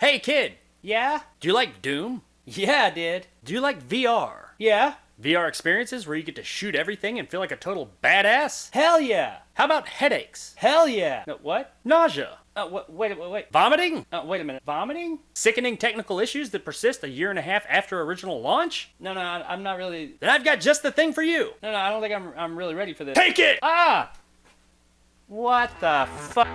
Hey kid, Yeah? do you like Doom? Yeah, I did. Do you like VR? Yeah? VR experiences where you get to shoot everything and feel like a total badass? Hell yeah! How about headaches? Hell yeah! No, what? Nausea? Wait. Vomiting? Wait a minute. Vomiting? Sickening technical issues that persist a year and a half after original launch? No, I'm not really. Then I've got just the thing for you. No, I don't think I'm really ready for this. Take it! Ah! What the fuck?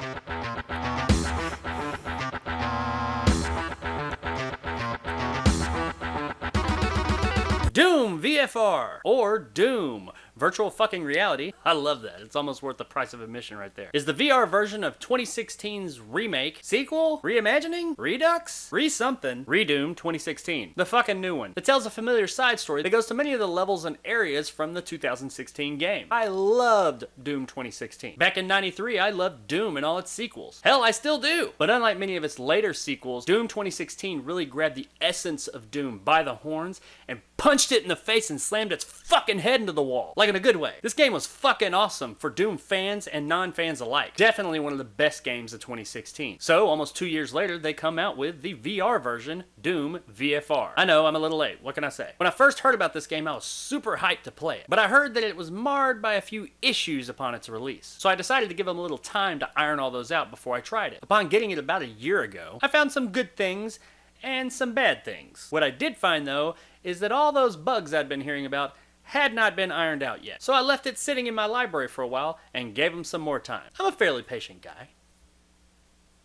Doom VFR, or Doom, virtual fucking reality. I love that. It's almost worth the price of admission right there. Is the VR version of 2016's remake, sequel, reimagining, redux, re-something, Redoom 2016. The fucking new one. It tells a familiar side story that goes to many of the levels and areas from the 2016 game. I loved Doom 2016. Back in '93, I loved Doom and all its sequels. Hell, I still do. But unlike many of its later sequels, Doom 2016 really grabbed the essence of Doom by the horns and punched it in the face and slammed its fucking head into the wall. Like in a good way. This game was fucking awesome for Doom fans and non-fans alike. Definitely one of the best games of 2016. So, almost 2 years later, they come out with the VR version, Doom VFR. I know, I'm a little late. What can I say? When I first heard about this game, I was super hyped to play it. But I heard that it was marred by a few issues upon its release. So I decided to give them a little time to iron all those out before I tried it. Upon getting it about a year ago, I found some good things and some bad things. What I did find, though, is that all those bugs I'd been hearing about had not been ironed out yet. So I left it sitting in my library for a while and gave them some more time. I'm a fairly patient guy.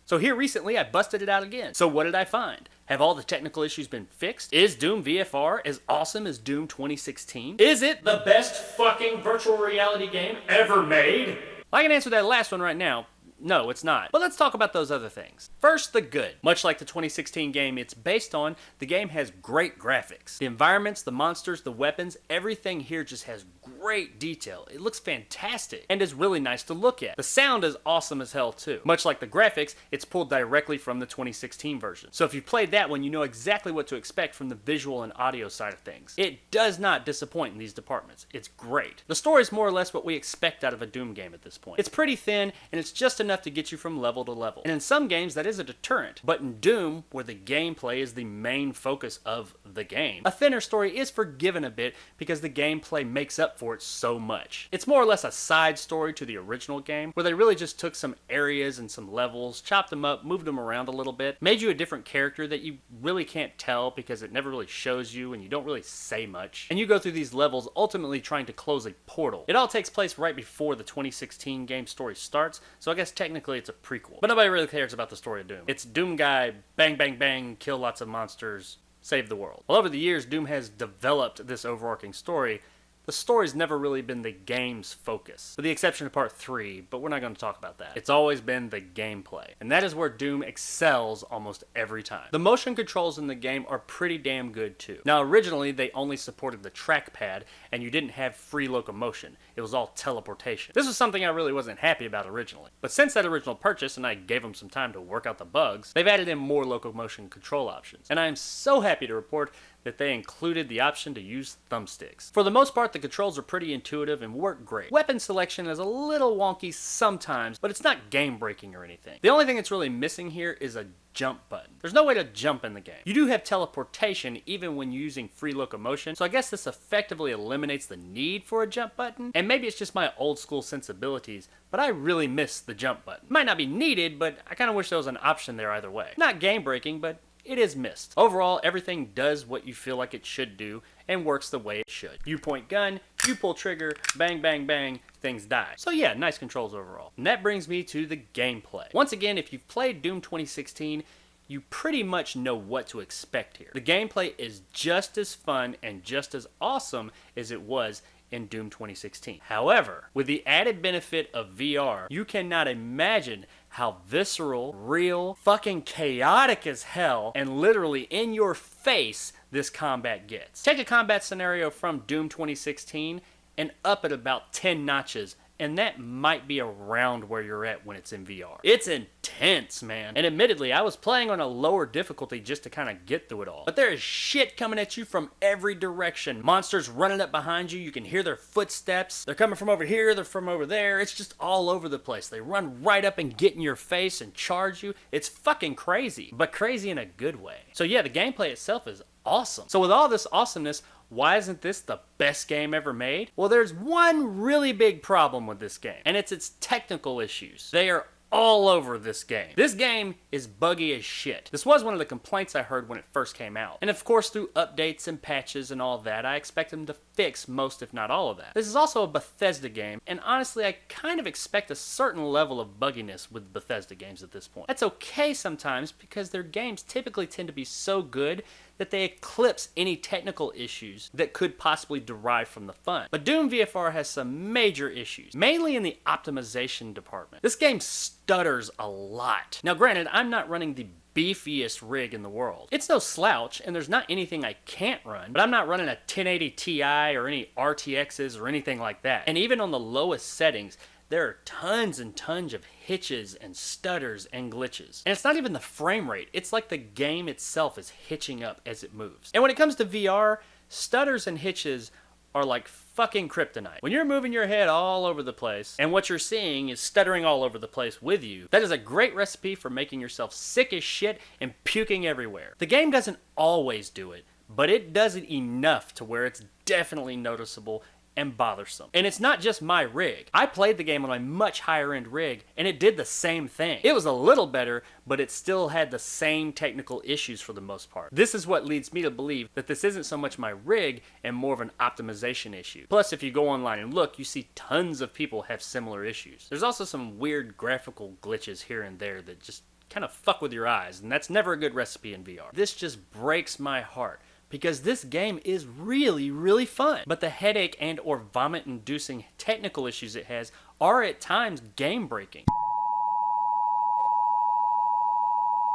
So here recently I busted it out again. So what did I find? Have all the technical issues been fixed? Is Doom VFR as awesome as Doom 2016? Is it the best fucking virtual reality game ever made? I can answer that last one right now. No, it's not. But let's talk about those other things. First, the good. Much like the 2016 game it's based on, the game has great graphics. The environments, the monsters, the weapons, everything here just has great detail. It looks fantastic and is really nice to look at. The sound is awesome as hell too. Much like the graphics, it's pulled directly from the 2016 version. So if you played that one, you know exactly what to expect from the visual and audio side of things. It does not disappoint in these departments. It's great. The story is more or less what we expect out of a Doom game at this point. It's pretty thin and it's just enough to get you from level to level. And in some games that is a deterrent. But in Doom, where the gameplay is the main focus of the game, a thinner story is forgiven a bit because the gameplay makes up for it so much. It's more or less a side story to the original game, where they really just took some areas and some levels, chopped them up, moved them around a little bit, made you a different character that you really can't tell because it never really shows you and you don't really say much. And you go through these levels ultimately trying to close a portal. It all takes place right before the 2016 game story starts, so I guess technically it's a prequel. But nobody really cares about the story of Doom. It's Doom guy, bang bang bang, kill lots of monsters, save the world. Well, over the years, Doom has developed this overarching story. The story's never really been the game's focus, with the exception of part 3, but we're not going to talk about that. It's always been the gameplay, and that is where Doom excels almost every time. The motion controls in the game are pretty damn good too. Now originally they only supported the trackpad, and you didn't have free locomotion. It was all teleportation. This was something I really wasn't happy about originally, but since that original purchase and I gave them some time to work out the bugs, they've added in more locomotion control options, and I am so happy to report that they included the option to use thumbsticks. For the most part, the controls are pretty intuitive and work great. Weapon selection is a little wonky sometimes, but it's not game-breaking or anything. The only thing that's really missing here is a jump button. There's no way to jump in the game. You do have teleportation even when using free locomotion, so I guess this effectively eliminates the need for a jump button, and maybe it's just my old school sensibilities, but I really miss the jump button. It might not be needed, but I kind of wish there was an option there either way. Not game-breaking, but it is missed. Overall, everything does what you feel like it should do and works the way it should. You point gun, you pull trigger, bang, bang, bang, things die. So yeah, nice controls overall. And that brings me to the gameplay. Once again, if you've played Doom 2016, you pretty much know what to expect here. The gameplay is just as fun and just as awesome as it was in Doom 2016. However, with the added benefit of VR, you cannot imagine how visceral, real, fucking chaotic as hell, and literally in your face this combat gets. Take a combat scenario from Doom 2016 and up it about 10 notches and that might be around where you're at when it's in VR. It's intense, man. And admittedly, I was playing on a lower difficulty just to kind of get through it all. But there is shit coming at you from every direction. Monsters running up behind you. You can hear their footsteps. They're coming from over here. They're from over there. It's just all over the place. They run right up and get in your face and charge you. It's fucking crazy, but crazy in a good way. So yeah, the gameplay itself is awesome. So with all this awesomeness, why isn't this the best game ever made? Well, there's one really big problem with this game, and it's its technical issues. They are all over this game. This game is buggy as shit. This was one of the complaints I heard when it first came out. And of course, through updates and patches and all that, I expect them to fix most, if not all of that. This is also a Bethesda game, and honestly, I kind of expect a certain level of bugginess with Bethesda games at this point. That's okay sometimes, because their games typically tend to be so good that they eclipse any technical issues that could possibly derive from the fun. But Doom VFR has some major issues, mainly in the optimization department. This game stutters a lot. Now granted, I'm not running the beefiest rig in the world. It's no slouch, and there's not anything I can't run, but I'm not running a 1080 Ti or any RTXs or anything like that. And even on the lowest settings, there are tons and tons of hitches and stutters and glitches. And it's not even the frame rate. It's like the game itself is hitching up as it moves. And when it comes to VR, stutters and hitches are like fucking kryptonite. When you're moving your head all over the place, and what you're seeing is stuttering all over the place with you, that is a great recipe for making yourself sick as shit and puking everywhere. The game doesn't always do it, but it does it enough to where it's definitely noticeable and bothersome. And it's not just my rig. I played the game on a much higher end rig, and it did the same thing. It was a little better, but it still had the same technical issues for the most part. This is what leads me to believe that this isn't so much my rig and more of an optimization issue. Plus, if you go online and look, you see tons of people have similar issues. There's also some weird graphical glitches here and there that just kind of fuck with your eyes, and that's never a good recipe in VR. This just breaks my heart, because this game is really, really fun. But the headache and or vomit-inducing technical issues it has are at times game-breaking.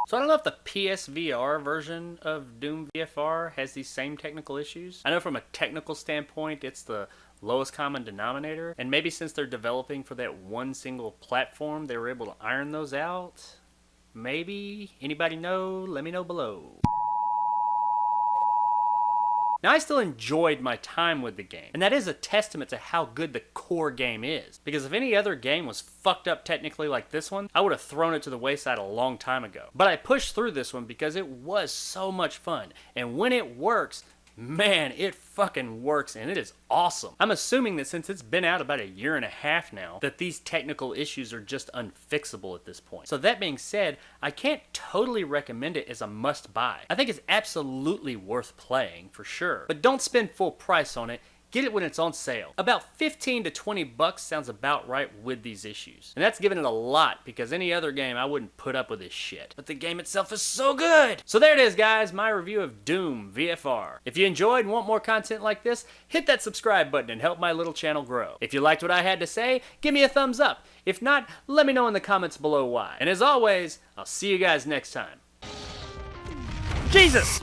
So I don't know if the PSVR version of Doom VFR has these same technical issues. I know from a technical standpoint, it's the lowest common denominator. And maybe since they're developing for that one single platform, they were able to iron those out. Maybe? Anybody know? Let me know below. Now, I still enjoyed my time with the game, and that is a testament to how good the core game is. Because if any other game was fucked up technically like this one, I would have thrown it to the wayside a long time ago. But I pushed through this one because it was so much fun, and when it works, man, it fucking works, and it is awesome. I'm assuming that since it's been out about a year and a half now, that these technical issues are just unfixable at this point. So that being said, I can't totally recommend it as a must-buy. I think it's absolutely worth playing, for sure. But don't spend full price on it. Get it when it's on sale. About 15 to 20 bucks sounds about right with these issues. And that's giving it a lot, because any other game I wouldn't put up with this shit. But the game itself is so good! So there it is, guys, my review of Doom VFR. If you enjoyed and want more content like this, hit that subscribe button and help my little channel grow. If you liked what I had to say, give me a thumbs up. If not, let me know in the comments below why. And as always, I'll see you guys next time. Jesus!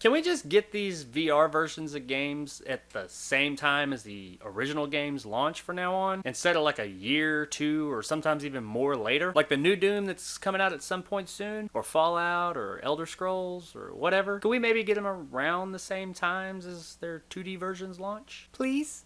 Can we just get these VR versions of games at the same time as the original games launch from now on? Instead of like a year, two, or sometimes even more later? Like the new Doom that's coming out at some point soon? Or Fallout, or Elder Scrolls, or whatever? Can we maybe get them around the same times as their 2D versions launch? Please?